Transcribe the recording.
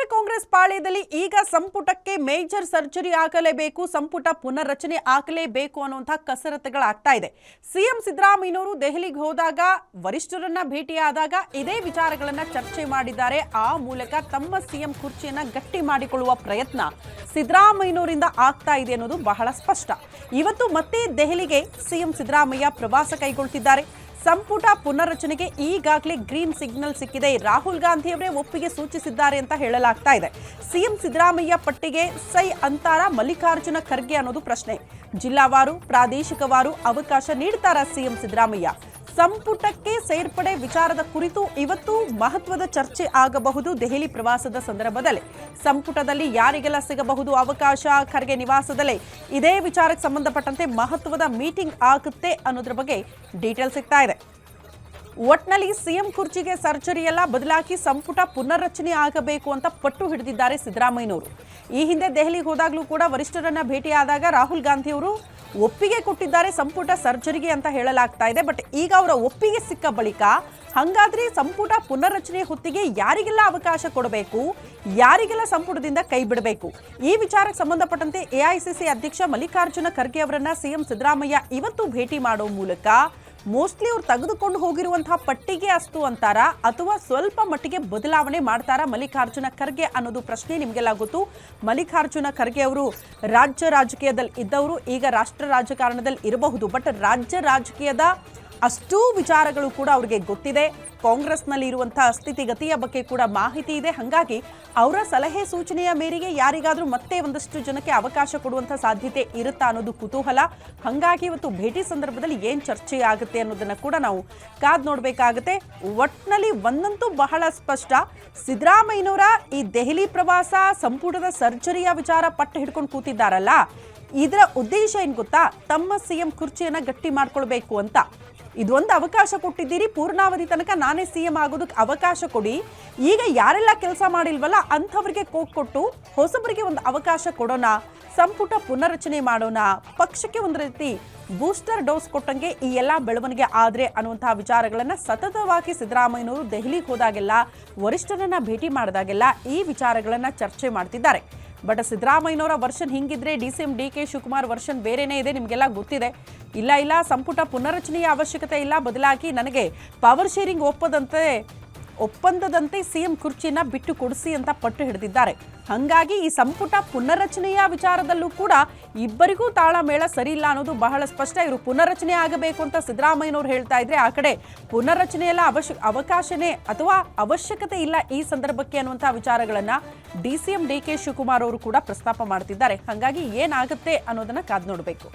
ರಾಜ್ಯ ಕಾಂಗ್ರೆಸ್ ಪಾಳ್ಯದಲ್ಲಿ ಈಗ ಸಂಪುಟಕ್ಕೆ ಮೇಜರ್ ಸರ್ಜರಿ ಆಗಲೇಬೇಕು, ಸಂಪುಟ ಪುನರ್ರಚನೆ ಆಗಲೇಬೇಕು ಅನ್ನುವಂಥ ಕಸರತ್ತುಗಳಾಗ್ತಾ ಇದೆ. ಸಿಎಂ ಸಿದ್ದರಾಮಯ್ಯನವರು ದೆಹಲಿಗೆ ಹೋದಾಗ ವರಿಷ್ಠರನ್ನ ಭೇಟಿಯಾದಾಗ ಇದೇ ವಿಚಾರಗಳನ್ನ ಚರ್ಚೆ ಮಾಡಿದ್ದಾರೆ. ಆ ಮೂಲಕ ತಮ್ಮ ಸಿಎಂ ಕುರ್ಚಿಯನ್ನ ಗಟ್ಟಿ ಮಾಡಿಕೊಳ್ಳುವ ಪ್ರಯತ್ನ ಸಿದ್ದರಾಮಯ್ಯನವರಿಂದ ಆಗ್ತಾ ಇದೆ ಅನ್ನೋದು ಬಹಳ ಸ್ಪಷ್ಟ. ಇವತ್ತು ಮತ್ತೆ ದೆಹಲಿಗೆ ಸಿಎಂ ಸಿದ್ದರಾಮಯ್ಯ ಪ್ರವಾಸ ಕೈಗೊಳ್ತಿದ್ದಾರೆ. ಸಂಪುಟ ಪುನರ್ರಚನೆಗೆ ಈಗಾಗಲೇ ಗ್ರೀನ್ ಸಿಗ್ನಲ್ ಸಿಕ್ಕಿದೆ. ರಾಹುಲ್ ಗಾಂಧಿ ಅವರೇ ಒಪ್ಪಿಗೆ ಸೂಚಿಸಿದ್ದಾರೆ ಅಂತ ಹೇಳಲಾಗ್ತಾ ಇದೆ. ಸಿಎಂ ಸಿದ್ದರಾಮಯ್ಯ ಪಟ್ಟಿಗೆ ಸೈ ಅಂತಾರ ಮಲ್ಲಿಕಾರ್ಜುನ ಖರ್ಗೆ ಅನ್ನೋದು ಪ್ರಶ್ನೆ. ಜಿಲ್ಲಾವಾರು ಪ್ರಾದೇಶಿಕವಾರು ಅವಕಾಶ ನೀಡ್ತಾರಾ ಸಿಎಂ ಸಿದ್ದರಾಮಯ್ಯ? ಸಂಪುಟಕ್ಕೆ ಸೇರ್ಪಡೆ ವಿಚಾರದ ಕುರಿತು ಇವತ್ತು ಮಹತ್ವದ ಚರ್ಚೆ ಆಗಬಹುದು. ದೆಹಲಿ ಪ್ರವಾಸದ ಸಂದರ್ಭದಲ್ಲಿ ಸಂಪುಟದಲ್ಲಿ ಯಾರಿಗೆಲ್ಲ ಸಿಗಬಹುದು ಅವಕಾಶ, ಖರ್ಗೆ ನಿವಾಸದಲ್ಲೇ ಇದೇ ವಿಚಾರಕ್ಕೆ ಸಂಬಂಧಪಟ್ಟಂತೆ ಮಹತ್ವದ ಮೀಟಿಂಗ್ ಆಗುತ್ತೆ ಅನ್ನೋದ್ರ ಬಗ್ಗೆ ಡೀಟೇಲ್ ಸಿಗ್ತಾ ಇದೆ. ಒಟ್ನಲ್ಲಿ ಸಿಎಂ ಕುರ್ಚಿಗೆ ಸರ್ಜರಿ ಎಲ್ಲ ಬದಲಾಗಿ ಸಂಪುಟ ಪುನರ್ರಚನೆ ಆಗಬೇಕು ಅಂತ ಪಟ್ಟು ಹಿಡಿದಿದ್ದಾರೆ ಸಿದ್ದರಾಮಯ್ಯನವರು. ಈ ಹಿಂದೆ ದೆಹಲಿಗೆ ಹೋದಾಗಲೂ ಕೂಡ ವರಿಷ್ಠರನ್ನ ಭೇಟಿಯಾದಾಗ ರಾಹುಲ್ ಗಾಂಧಿ ಅವರು ಒಪ್ಪಿಗೆ ಕೊಟ್ಟಿದ್ದಾರೆ ಸಂಪುಟ ಸರ್ಜರಿಗೆ ಅಂತ ಹೇಳಲಾಗ್ತಾ ಇದೆ. ಬಟ್ ಈಗ ಅವರ ಒಪ್ಪಿಗೆ ಸಿಕ್ಕ ಬಳಿಕ ಹಾಗಾದ್ರೆ ಸಂಪುಟ ಪುನರ್ರಚನೆ ಹೊತ್ತಿಗೆ ಯಾರಿಗೆಲ್ಲ ಅವಕಾಶ ಕೊಡಬೇಕು, ಯಾರಿಗೆಲ್ಲ ಸಂಪುಟದಿಂದ ಕೈ ಬಿಡಬೇಕು, ಈ ವಿಚಾರಕ್ಕೆ ಸಂಬಂಧಪಟ್ಟಂತೆ ಎಐಸಿಸಿ ಅಧ್ಯಕ್ಷ ಮಲ್ಲಿಕಾರ್ಜುನ ಖರ್ಗೆ ಅವರನ್ನ ಸಿಎಂ ಸಿದ್ದರಾಮಯ್ಯ ಇವತ್ತು ಭೇಟಿ ಮಾಡೋ ಮೂಲಕ ಮೋಸ್ಟ್ಲಿ ಅವ್ರು ತೆಗೆದುಕೊಂಡು ಹೋಗಿರುವಂತಹ ಪಟ್ಟಿಗೆ ಅಷ್ಟು ಅಂತಾರಾ ಅಥವಾ ಸ್ವಲ್ಪ ಮಟ್ಟಿಗೆ ಬದಲಾವಣೆ ಮಾಡ್ತಾರಾ ಮಲ್ಲಿಕಾರ್ಜುನ ಖರ್ಗೆ ಅನ್ನೋದು ಪ್ರಶ್ನೆ ನಿಮಗೆಲ್ಲ ಗೊತ್ತು. ಮಲ್ಲಿಕಾರ್ಜುನ ಖರ್ಗೆ ಅವರು ರಾಜ್ಯ ರಾಜಕೀಯದಲ್ಲಿ ಇದ್ದವರು, ಈಗ ರಾಷ್ಟ್ರ ರಾಜಕಾರಣದಲ್ಲಿ ಇರಬಹುದು. ಬಟ್ ರಾಜ್ಯ ರಾಜಕೀಯದ ಅಷ್ಟೂ ವಿಚಾರಗಳು ಕೂಡ ಅವರಿಗೆ ಗೊತ್ತಿದೆ. ಕಾಂಗ್ರೆಸ್ನಲ್ಲಿ ಇರುವಂತಹ ಸ್ಥಿತಿಗತಿಯ ಬಗ್ಗೆ ಕೂಡ ಮಾಹಿತಿ ಇದೆ. ಹಾಗಾಗಿ ಅವರ ಸಲಹೆ ಸೂಚನೆಯ ಮೇರೆಗೆ ಯಾರಿಗಾದ್ರೂ ಮತ್ತೆ ಒಂದಷ್ಟು ಜನಕ್ಕೆ ಅವಕಾಶ ಕೊಡುವಂಥ ಸಾಧ್ಯತೆ ಇರುತ್ತಾ ಅನ್ನೋದು ಕುತೂಹಲ. ಹಾಗಾಗಿ ಇವತ್ತು ಭೇಟಿ ಸಂದರ್ಭದಲ್ಲಿ ಏನು ಚರ್ಚೆ ಆಗುತ್ತೆ ಅನ್ನೋದನ್ನ ಕೂಡ ನಾವು ಕಾದ್ ನೋಡಬೇಕಾಗುತ್ತೆ. ಒಟ್ನಲ್ಲಿ ಒಂದಂತೂ ಬಹಳ ಸ್ಪಷ್ಟ, ಸಿದ್ದರಾಮಯ್ಯನವರ ಈ ದೆಹಲಿ ಪ್ರವಾಸ, ಸಂಪುಟದ ಸರ್ಜರಿಯ ವಿಚಾರ ಪಟ್ಟು ಹಿಡ್ಕೊಂಡು ಕೂತಿದ್ದಾರಲ್ಲ, ಇದರ ಉದ್ದೇಶ ಏನು ಗೊತ್ತಾ? ತಮ್ಮ ಸಿಎಂ ಕುರ್ಚಿಯನ್ನ ಗಟ್ಟಿ ಮಾಡ್ಕೊಳ್ಬೇಕು ಅಂತ. ಇದೊಂದು ಅವಕಾಶ ಕೊಟ್ಟಿದ್ದೀರಿ, ಪೂರ್ಣಾವಧಿ ತನಕ ನಾನೇ ಸಿಎಂ ಆಗೋದಕ್ಕೆ ಅವಕಾಶ ಕೊಡಿ. ಈಗ ಯಾರೆಲ್ಲ ಕೆಲಸ ಮಾಡಿಲ್ವಲ್ಲ ಅಂಥವ್ರಿಗೆ ಕೊಟ್ಟು ಹೊಸಬರಿಗೆ ಒಂದು ಅವಕಾಶ ಕೊಡೋಣ, ಸಂಪುಟ ಪುನರ್ರಚನೆ ಮಾಡೋಣ, ಪಕ್ಷಕ್ಕೆ ಒಂದು ರೀತಿ ಬೂಸ್ಟರ್ ಡೋಸ್ ಕೊಟ್ಟಂಗೆ ಈ ಎಲ್ಲ ಬೆಳವಣಿಗೆ ಆದರೆ ಅನ್ನುವಂತಹ ವಿಚಾರಗಳನ್ನು ಸತತವಾಗಿ ಸಿದ್ದರಾಮಯ್ಯನವರು ದೆಹಲಿಗೆ ಹೋದಾಗೆಲ್ಲ, ವರಿಷ್ಠರನ್ನ ಭೇಟಿ ಮಾಡಿದಾಗೆಲ್ಲ ಈ ವಿಚಾರಗಳನ್ನು ಚರ್ಚೆ ಮಾಡ್ತಿದ್ದಾರೆ. ಬಟ್ ಸಿದ್ದರಾಮಯ್ಯನವರ ವರ್ಷನ್ ಹಿಂಗಿದ್ರೆ ಡಿಸಿಎಂ ಡಿಕೆ ಶಿವಕುಮಾರ್ ವರ್ಷನ್ ಬೇರೆನೇ ಇದೆ, ನಿಮಗೆಲ್ಲ ಗೊತ್ತಿದೆ. ಇಲ್ಲ ಸಂಪುಟ ಪುನರ್ರಚನೆಯ ಅವಶ್ಯಕತೆ ಇಲ್ಲ, ಬದಲಾಗಿ ನನಗೆ ಪವರ್ ಶೇರಿಂಗ್ ಒಪ್ಪಂದದಂತೆ ಸಿಎಂ ಕುರ್ಚಿನ ಬಿಟ್ಟು ಕೊಡಿಸಿ ಅಂತ ಪಟ್ಟು ಹಿಡಿದಿದ್ದಾರೆ. ಹಾಗಾಗಿ ಈ ಸಂಪುಟ ಪುನರ್ರಚನೆಯ ವಿಚಾರದಲ್ಲೂ ಕೂಡ ಇಬ್ಬರಿಗೂ ತಾಳಮೇಳ ಸರಿ ಇಲ್ಲ ಅನ್ನೋದು ಬಹಳ ಸ್ಪಷ್ಟ. ಇವರು ಪುನರ್ರಚನೆ ಆಗಬೇಕು ಅಂತ ಸಿದ್ದರಾಮಯ್ಯನವರು ಹೇಳ್ತಾ ಇದ್ರೆ, ಆ ಕಡೆ ಪುನರ್ರಚನೆಯಲ್ಲ ಅವಕಾಶನೇ ಅಥವಾ ಅವಶ್ಯಕತೆ ಇಲ್ಲ ಈ ಸಂದರ್ಭಕ್ಕೆ ಅನ್ನುವಂತಹ ವಿಚಾರಗಳನ್ನ ಡಿಸಿಎಂ ಡಿಕೆ ಶಿವಕುಮಾರ್ ಅವರು ಕೂಡ ಪ್ರಸ್ತಾಪ ಮಾಡ್ತಿದ್ದಾರೆ. ಹಾಗಾಗಿ ಏನಾಗುತ್ತೆ ಅನ್ನೋದನ್ನ ಕಾದ್ ನೋಡಬೇಕು.